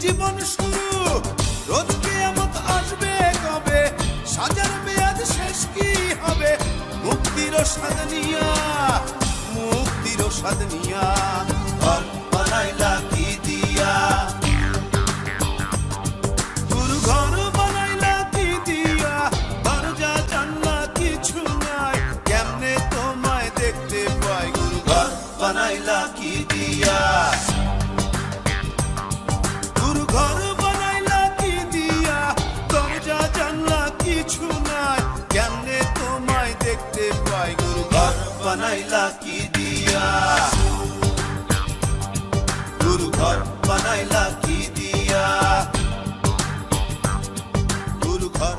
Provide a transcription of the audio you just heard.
জীবন শুরু, রোজ কিয়ামত আসবে কবে, সাজার মেয়াদ শেষ কি হবে? মুক্তির স্বাদ নিয়া, মুক্তির স্বাদ নিয়া ঘর বানাইলা কি দিয়া? গুরু ঘর বানাইলা কি দিয়া? দরজা জানলা কিছু নাই, কেমনে তোমায় দেখতে পাই? গুরু ঘর বানাইলা কি দিয়া? গুরু ঘর বানাইলা কি দিয়া? দরজা জানলা কিছু নাই, কেমনে তোমায় দেখতে পাই? গুরু ঘর বানাইলা কি দিয়া? গুরু ঘর বানাইলা কি দিয়া? গুরু ঘর